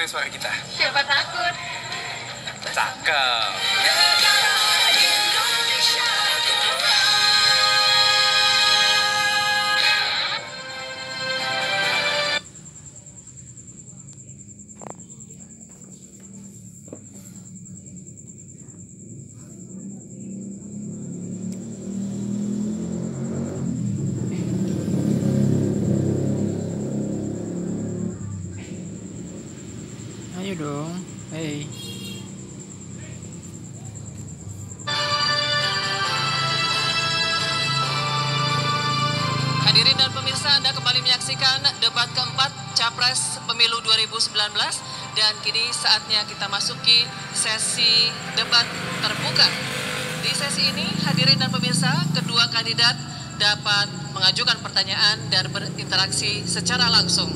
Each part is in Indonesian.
dengerin suara kita. Siapa takut? Cakep. Ayo dong, hey. Hadirin dan pemirsa, Anda kembali menyaksikan debat keempat Capres Pemilu 2019 dan kini saatnya kita masuki sesi debat terbuka. Di sesi ini, hadirin dan pemirsa, kedua kandidat dapat mengajukan pertanyaan dan berinteraksi secara langsung.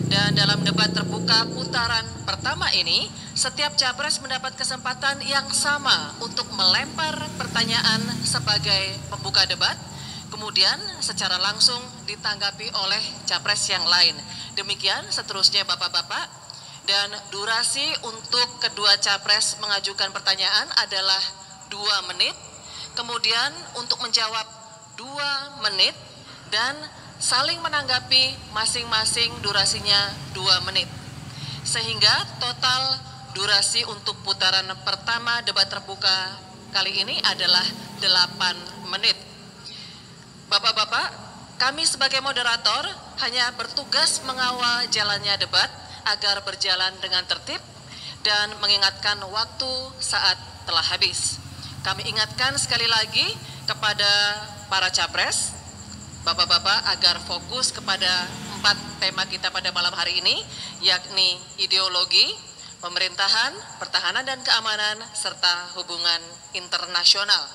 Dan dalam debat terbuka putaran pertama ini, setiap capres mendapat kesempatan yang sama untuk melempar pertanyaan sebagai pembuka debat, kemudian secara langsung ditanggapi oleh capres yang lain. Demikian seterusnya Bapak-Bapak, dan durasi untuk kedua capres mengajukan pertanyaan adalah 2 menit, kemudian untuk menjawab 2 menit, dan saling menanggapi masing-masing durasinya 2 menit. Sehingga total durasi untuk putaran pertama debat terbuka kali ini adalah 8 menit. Bapak-bapak, kami sebagai moderator hanya bertugas mengawal jalannya debat agar berjalan dengan tertib dan mengingatkan waktu saat telah habis. Kami ingatkan sekali lagi kepada para capres, Bapak-bapak, agar fokus kepada 4 tema kita pada malam hari ini, yakni ideologi, pemerintahan, pertahanan dan keamanan, serta hubungan internasional.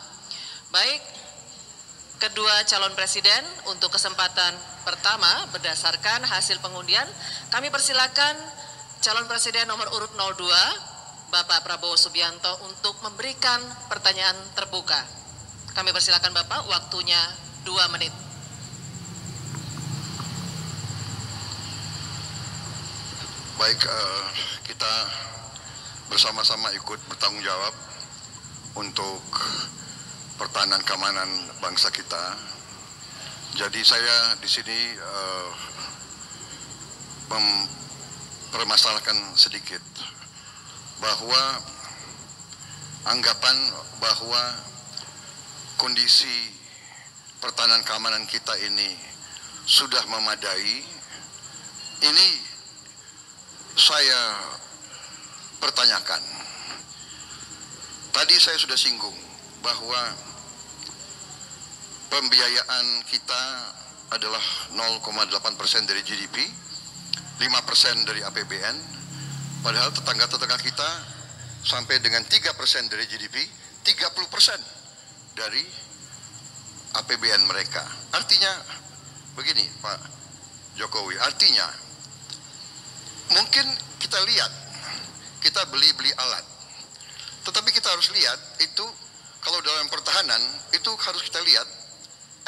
Baik, kedua calon presiden untuk kesempatan pertama berdasarkan hasil pengundian, kami persilakan calon presiden nomor urut 02, Bapak Prabowo Subianto, untuk memberikan pertanyaan terbuka. Kami persilakan Bapak, waktunya 2 menit. Baik, kita bersama-sama ikut bertanggung jawab untuk pertahanan keamanan bangsa kita. Jadi saya di sini mempermasalahkan sedikit bahwa anggapan bahwa kondisi pertahanan keamanan kita ini sudah memadai, ini saya pertanyakan. Tadi saya sudah singgung bahwa pembiayaan kita adalah 0,8% dari GDP, 5% dari APBN, padahal tetangga-tetangga kita sampai dengan 3% dari GDP, 30% dari APBN mereka. Artinya begini Pak Jokowi, artinya mungkin kita lihat, kita beli alat, tetapi kita harus lihat itu kalau dalam pertahanan itu harus kita lihat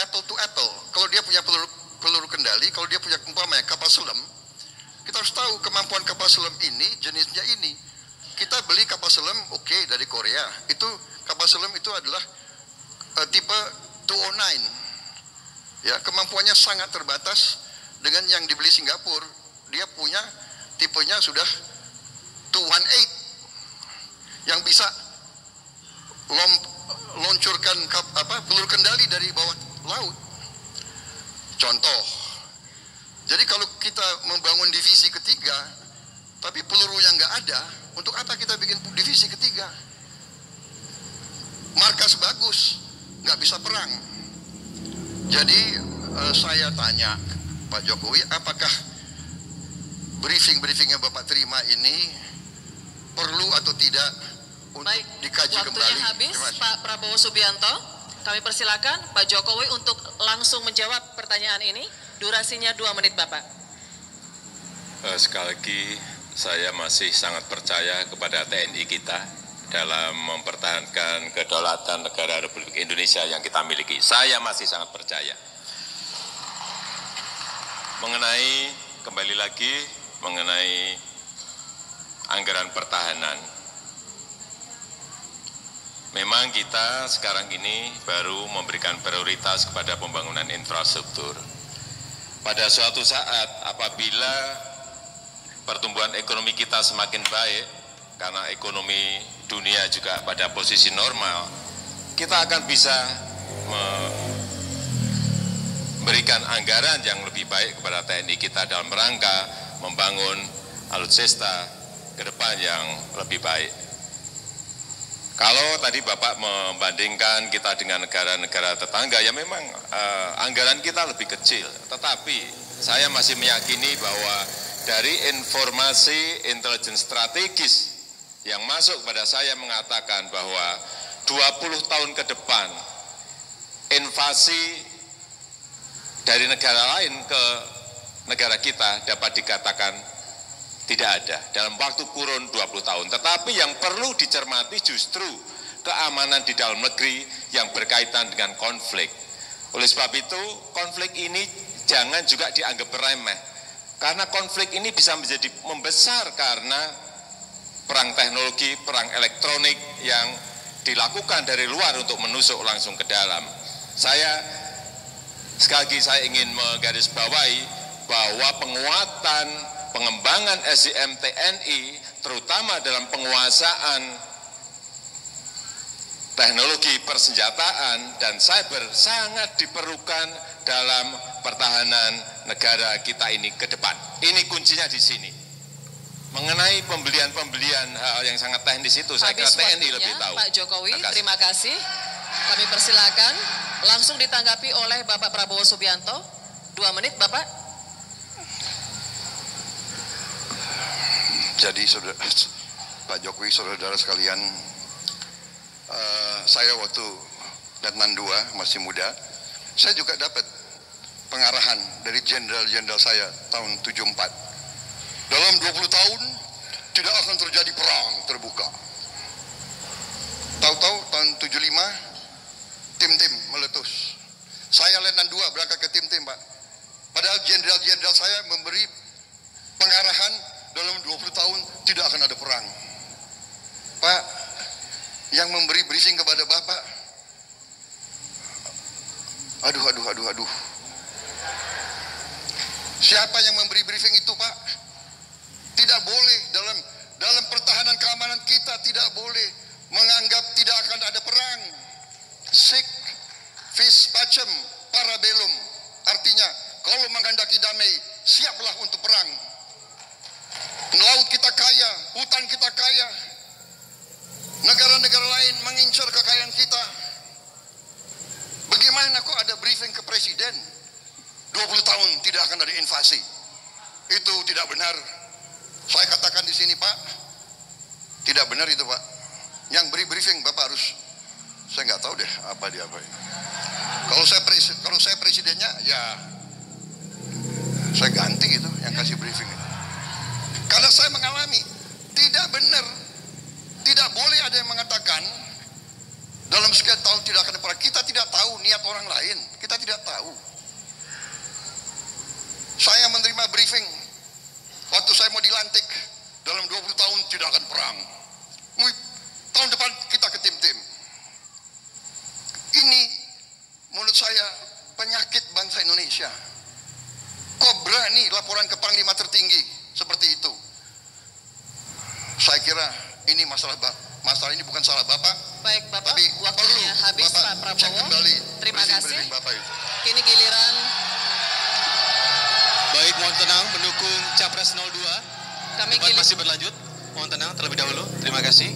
apple to apple. Kalau dia punya peluru kendali, kalau dia punya umpamanya kapal selam, kita harus tahu kemampuan kapal selam ini jenisnya ini. Kita beli kapal selam oke, dari Korea, itu kapal selam itu adalah tipe 209, ya, kemampuannya sangat terbatas dengan yang dibeli Singapura. Dia punya tipenya sudah 218 yang bisa luncurkan peluru kendali dari bawah laut. Contoh. Jadi kalau kita membangun divisi ketiga tapi pelurunya nggak ada, untuk apa kita bikin divisi ketiga? Markas bagus, nggak bisa perang. Jadi saya tanya Pak Jokowi, apakah briefing yang Bapak terima ini perlu atau tidak untuk dikaji kembali? Waktunya habis, Pak Prabowo Subianto. Kami persilakan Pak Jokowi untuk langsung menjawab pertanyaan ini. Durasinya 2 menit, Bapak. Sekali lagi, saya masih sangat percaya kepada TNI kita dalam mempertahankan kedaulatan negara Republik Indonesia yang kita miliki. Saya masih sangat percaya. Kembali lagi, mengenai anggaran pertahanan. Memang kita sekarang ini baru memberikan prioritas kepada pembangunan infrastruktur. Pada suatu saat apabila pertumbuhan ekonomi kita semakin baik, karena ekonomi dunia juga pada posisi normal, kita akan bisa memberikan anggaran yang lebih baik kepada TNI kita dalam rangka membangun alutsista ke depan yang lebih baik. Kalau tadi Bapak membandingkan kita dengan negara-negara tetangga, ya memang anggaran kita lebih kecil. Tetapi saya masih meyakini bahwa dari informasi intelijen strategis yang masuk kepada saya mengatakan bahwa 20 tahun ke depan invasi dari negara lain ke negara kita dapat dikatakan tidak ada dalam waktu kurun 20 tahun. Tetapi yang perlu dicermati justru keamanan di dalam negeri yang berkaitan dengan konflik. Oleh sebab itu, konflik ini jangan juga dianggap remeh. Karena konflik ini bisa menjadi membesar karena perang teknologi, perang elektronik yang dilakukan dari luar untuk menusuk langsung ke dalam. Sekali lagi saya ingin menggarisbawahi bahwa pengembangan SDM TNI terutama dalam penguasaan teknologi persenjataan dan cyber sangat diperlukan dalam pertahanan negara kita ini ke depan. Ini kuncinya di sini. Mengenai pembelian yang sangat teknis itu, saya kira TNI lebih tahu. Pak Jokowi, terima kasih. Kami persilakan langsung ditanggapi oleh Bapak Prabowo Subianto. 2 menit, Bapak. Jadi Pak Jokowi, saudara sekalian, saya waktu Letnan 2 masih muda, saya juga dapat pengarahan dari jenderal-jenderal saya tahun 74. Dalam 20 tahun tidak akan terjadi perang terbuka. Tahu-tahu tahun 75 tim-tim meletus. Saya Letnan 2 berangkat ke tim-tim, Pak. Padahal jenderal-jenderal saya memberi pengarahan dalam 20 tahun tidak akan ada perang. Pak, yang memberi briefing kepada Bapak, aduh. Siapa yang memberi briefing itu, Pak? Tidak boleh dalam pertahanan keamanan kita, tidak boleh menganggap tidak akan ada perang. Sic vis pacem para bellum. Artinya, kalau menghendaki damai, siaplah untuk perang. Laut kita kaya, hutan kita kaya. Negara-negara lain mengincar kekayaan kita. Bagaimana kok ada briefing ke presiden? 20 tahun tidak akan ada invasi. Itu tidak benar. Saya katakan di sini, Pak, tidak benar itu, Pak. Yang beri briefing Bapak harus, saya nggak tahu deh apa dia apa. Kalau saya presidennya, ya saya ganti itu yang kasih briefing itu. Karena saya mengalami tidak benar, tidak boleh ada yang mengatakan dalam sekian tahun tidak akan perang. Kita tidak tahu niat orang lain, kita tidak tahu. Saya menerima briefing waktu saya mau dilantik, dalam 20 tahun tidak akan perang. Tahun depan kita ke tim-tim. Ini menurut saya penyakit bangsa Indonesia. Kok berani laporan ke Panglima tertinggi seperti itu? Saya kira ini masalah ini bukan salah Bapak. Baik, Bapak, tapi waktunya habis, Pak Prabowo. Terima kasih. Kini giliran. Baik, mohon tenang, pendukung Capres 02. Debat masih berlanjut. Mohon tenang terlebih dahulu. Terima kasih.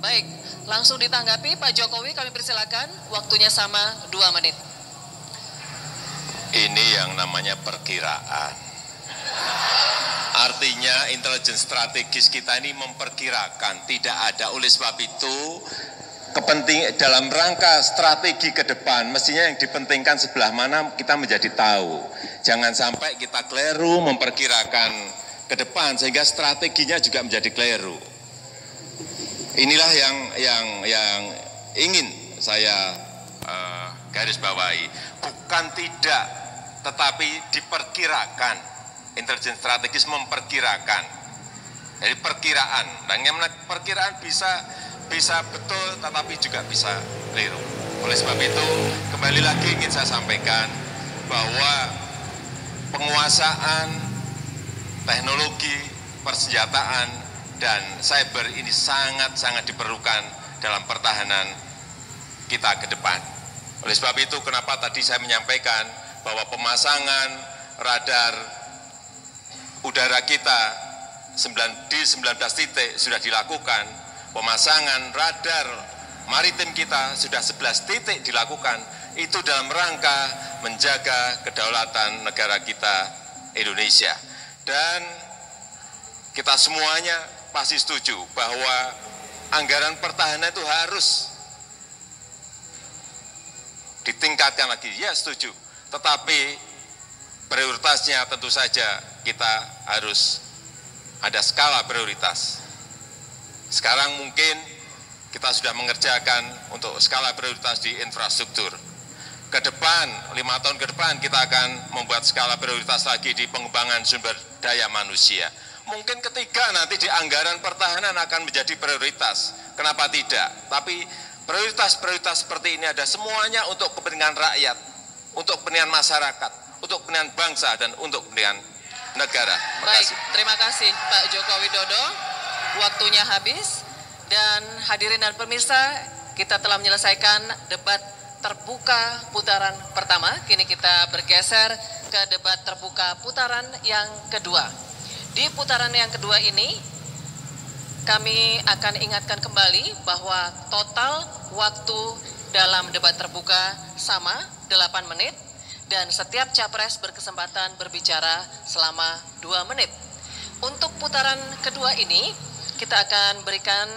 Baik, langsung ditanggapi Pak Jokowi, kami persilakan. Waktunya sama 2 menit. Ini yang namanya perkiraan. Artinya intelijen strategis kita ini memperkirakan, tidak ada. Oleh sebab itu, dalam rangka strategi ke depan, mestinya yang dipentingkan sebelah mana kita menjadi tahu. Jangan sampai kita keliru memperkirakan ke depan, sehingga strateginya juga menjadi keliru. Inilah yang ingin saya garis bawahi. Bukan tidak, tetapi diperkirakan. Intelijen strategis memperkirakan. dari perkiraan. Dan yang perkiraan bisa betul, tetapi juga bisa keliru. Oleh sebab itu, kembali lagi ingin saya sampaikan bahwa penguasaan teknologi, persenjataan, dan cyber ini sangat-sangat diperlukan dalam pertahanan kita ke depan. Oleh sebab itu, kenapa tadi saya menyampaikan bahwa pemasangan radar udara kita di 19 titik sudah dilakukan, pemasangan radar maritim kita sudah 11 titik dilakukan, itu dalam rangka menjaga kedaulatan negara kita Indonesia. Dan kita semuanya pasti setuju bahwa anggaran pertahanan itu harus ditingkatkan lagi. Ya, setuju. Tetapi prioritasnya tentu saja kita harus ada skala prioritas. Sekarang mungkin kita sudah mengerjakan untuk skala prioritas di infrastruktur. Ke depan, 5 tahun ke depan kita akan membuat skala prioritas lagi di pengembangan sumber daya manusia. Mungkin ketiga nanti di anggaran pertahanan akan menjadi prioritas. Kenapa tidak? Tapi prioritas-prioritas seperti ini ada semuanya untuk kepentingan rakyat, untuk kepentingan masyarakat, untuk kepentingan bangsa, dan untuk kepentingan negara. Baik, terima kasih Pak Joko Widodo. Waktunya habis. Dan hadirin dan pemirsa, kita telah menyelesaikan debat terbuka putaran pertama. Kini kita bergeser ke debat terbuka putaran yang kedua. Di putaran yang kedua ini, kami akan ingatkan kembali bahwa total waktu dalam debat terbuka sama 8 menit dan setiap capres berkesempatan berbicara selama 2 menit. Untuk putaran kedua ini, kita akan berikan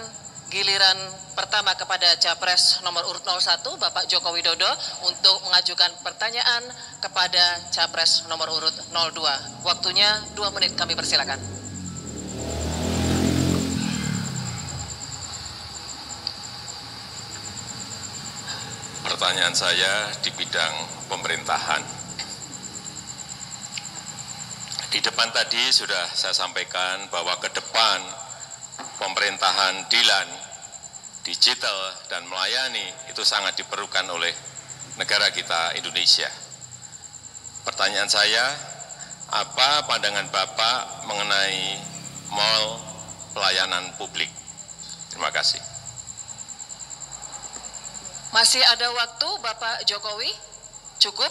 giliran pertama kepada capres nomor urut 01, Bapak Joko Widodo, untuk mengajukan pertanyaan kepada capres nomor urut 02. Waktunya 2 menit, kami persilakan. Pertanyaan saya di bidang pemerintahan. Di depan tadi sudah saya sampaikan bahwa ke depan pemerintahan digital dan melayani itu sangat diperlukan oleh negara kita Indonesia. Pertanyaan saya, apa pandangan Bapak mengenai mall pelayanan publik? Terima kasih. Masih ada waktu Bapak Jokowi? Cukup?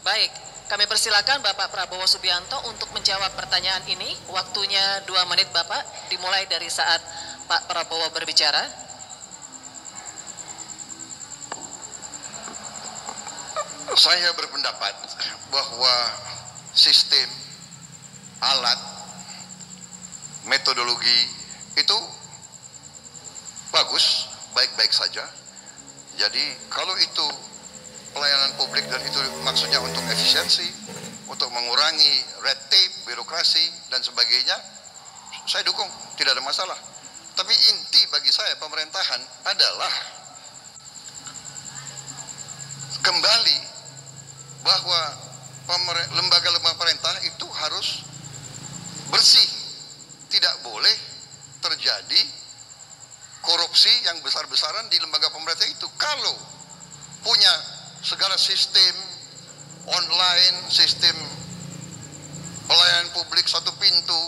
Baik, kami persilakan Bapak Prabowo Subianto untuk menjawab pertanyaan ini. Waktunya 2 menit Bapak, dimulai dari saat Pak Prabowo berbicara. Saya berpendapat bahwa sistem, alat, metodologi itu bagus, baik-baik saja. Jadi kalau itu pelayanan publik dan itu maksudnya untuk efisiensi, untuk mengurangi red tape, birokrasi, dan sebagainya, saya dukung, tidak ada masalah. Tapi inti bagi saya pemerintahan adalah kembali bahwa lembaga-lembaga pemerintah itu harus bersih. Tidak boleh terjadi korupsi yang besar-besaran di lembaga pemerintah itu. Kalau punya segala sistem online, sistem pelayanan publik satu pintu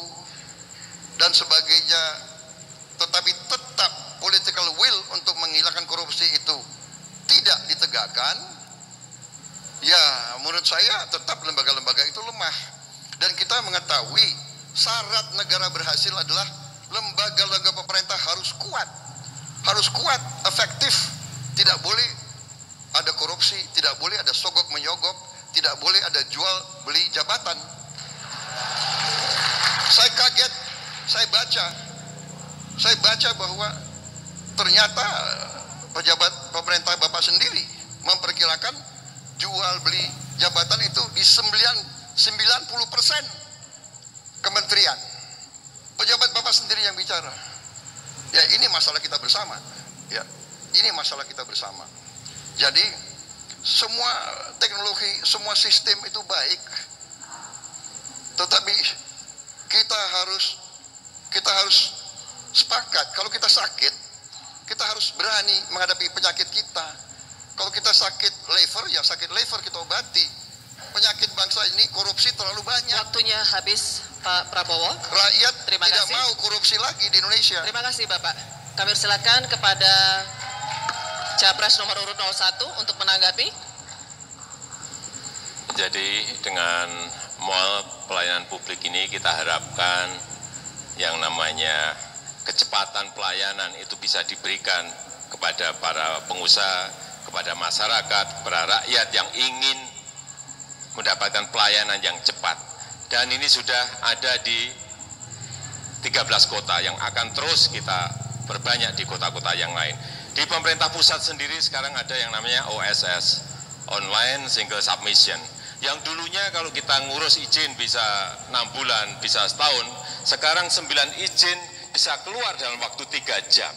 dan sebagainya, tetapi tetap political will untuk menghilangkan korupsi itu tidak ditegakkan, ya menurut saya tetap lembaga-lembaga itu lemah. Dan kita mengetahui syarat negara berhasil adalah lembaga-lembaga pemerintah harus kuat, efektif, tidak boleh ada korupsi, tidak boleh ada sogok menyogok, tidak boleh ada jual beli jabatan. Saya kaget, saya baca bahwa ternyata pejabat pemerintah Bapak sendiri memperkirakan jual beli jabatan itu di 90% kementerian. Pejabat Bapak sendiri yang bicara. Ya ini masalah kita bersama. Ya, ini masalah kita bersama. Jadi semua teknologi, semua sistem itu baik. Tetapi kita harus kita harus sepakat. Kalau kita sakit, kita harus berani menghadapi penyakit kita. Kalau kita sakit liver, ya sakit liver kita obati. Penyakit bangsa ini korupsi terlalu banyak. Waktunya habis, Pak Prabowo. Rakyat Terima tidak kasih. mau korupsi lagi di Indonesia. Terima kasih Bapak. Kami persilakan kepada Capres nomor urut 01 untuk menanggapi. Jadi dengan mall pelayanan publik ini kita harapkan yang namanya kecepatan pelayanan itu bisa diberikan kepada para pengusaha, kepada masyarakat, kepada rakyat yang ingin mendapatkan pelayanan yang cepat. Dan ini sudah ada di 13 kota yang akan terus kita perbanyak di kota-kota yang lain. Di pemerintah pusat sendiri sekarang ada yang namanya OSS, Online Single Submission. Yang dulunya kalau kita ngurus izin bisa 6 bulan, bisa setahun, sekarang 9 izin bisa keluar dalam waktu 3 jam.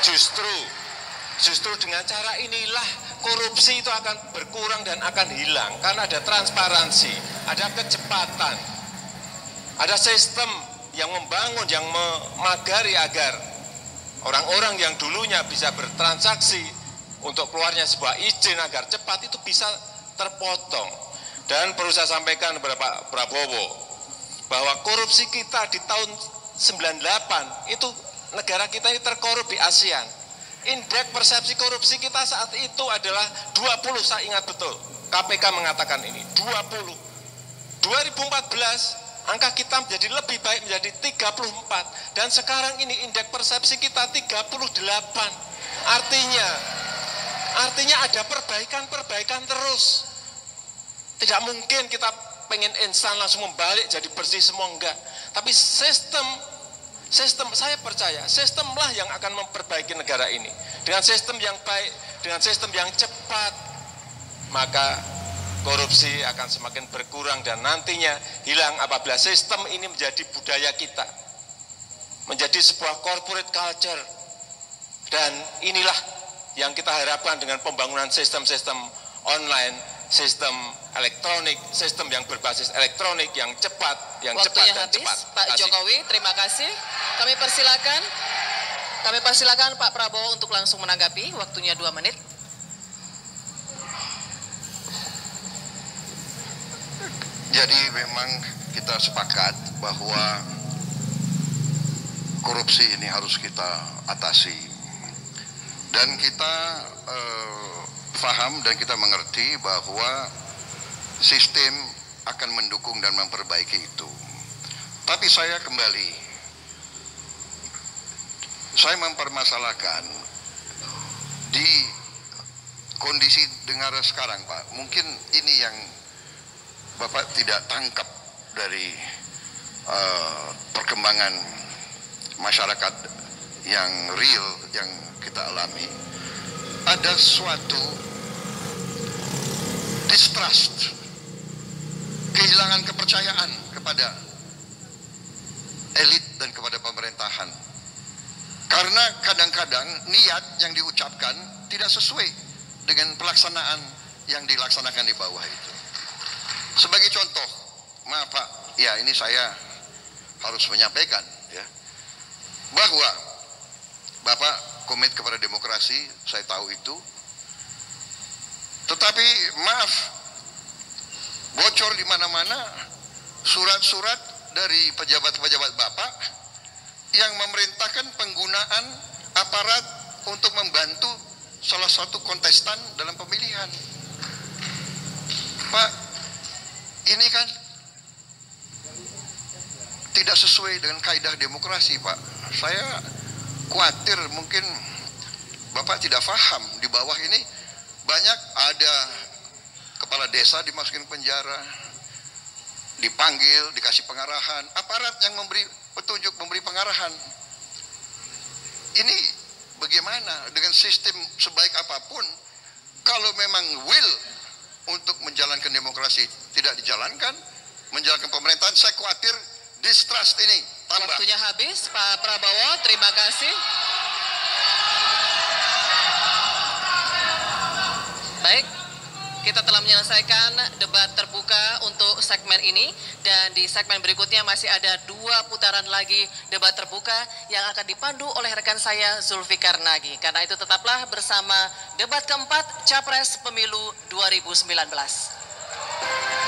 Justru dengan cara inilah korupsi itu akan berkurang dan akan hilang. Karena ada transparansi, ada kecepatan, ada sistem yang membangun, yang memagari agar orang-orang yang dulunya bisa bertransaksi untuk keluarnya sebuah izin agar cepat itu bisa terpotong. Dan perlu saya sampaikan kepada Pak Prabowo bahwa korupsi kita di tahun 98 itu negara kita ini terkorup di ASEAN. Indeks persepsi korupsi kita saat itu adalah 20, saya ingat betul. KPK mengatakan ini 20. 2014 angka kita menjadi lebih baik, menjadi 34. Dan sekarang ini indeks persepsi kita 38. Artinya ada perbaikan terus. Tidak mungkin kita pengen instan langsung membalik jadi bersih semua, enggak. Tapi sistem saya percaya sistemlah yang akan memperbaiki negara ini. Dengan sistem yang baik, dengan sistem yang cepat, maka korupsi akan semakin berkurang dan nantinya hilang apabila sistem ini menjadi budaya kita, menjadi sebuah corporate culture. Dan inilah yang kita harapkan dengan pembangunan sistem-sistem online, sistem elektronik, sistem yang berbasis elektronik, yang cepat, yang Waktunya cepat dan habis, cepat. Pak Jokowi, terima kasih. Kami persilakan Pak Prabowo untuk langsung menanggapi. Waktunya 2 menit. Jadi memang kita sepakat bahwa korupsi ini harus kita atasi. Dan kita paham dan kita mengerti bahwa sistem akan mendukung dan memperbaiki itu. Tapi saya mempermasalahkan di kondisi negara sekarang, Pak. Mungkin ini yang Bapak tidak tangkap dari perkembangan masyarakat yang real yang kita alami. Ada suatu distrust, kehilangan kepercayaan kepada elit dan kepada pemerintahan. Karena kadang-kadang niat yang diucapkan tidak sesuai dengan pelaksanaan yang dilaksanakan di bawah itu. Sebagai contoh, maaf Pak, ya ini saya harus menyampaikan ya, bahwa Bapak komit kepada demokrasi, saya tahu itu. Tetapi maaf, bocor di mana-mana surat-surat dari pejabat-pejabat Bapak yang memerintahkan penggunaan aparat untuk membantu salah satu kontestan dalam pemilihan. Pak, ini kan tidak sesuai dengan kaidah demokrasi, Pak. Saya khawatir mungkin Bapak tidak paham, di bawah ini banyak ada kepala desa dimasukin penjara, dipanggil, dikasih pengarahan, aparat yang memberi petunjuk, memberi pengarahan. Ini bagaimana dengan sistem sebaik apapun, kalau memang will untuk menjalankan demokrasi tidak dijalankan, menjalankan pemerintahan, saya khawatir distrust ini tambah. Waktunya habis, Pak Prabowo, terima kasih. Baik, kita telah menyelesaikan debat terbuka untuk segmen ini, dan di segmen berikutnya masih ada 2 putaran lagi debat terbuka yang akan dipandu oleh rekan saya Zulfikar Nagy. Karena itu tetaplah bersama debat keempat Capres Pemilu 2019.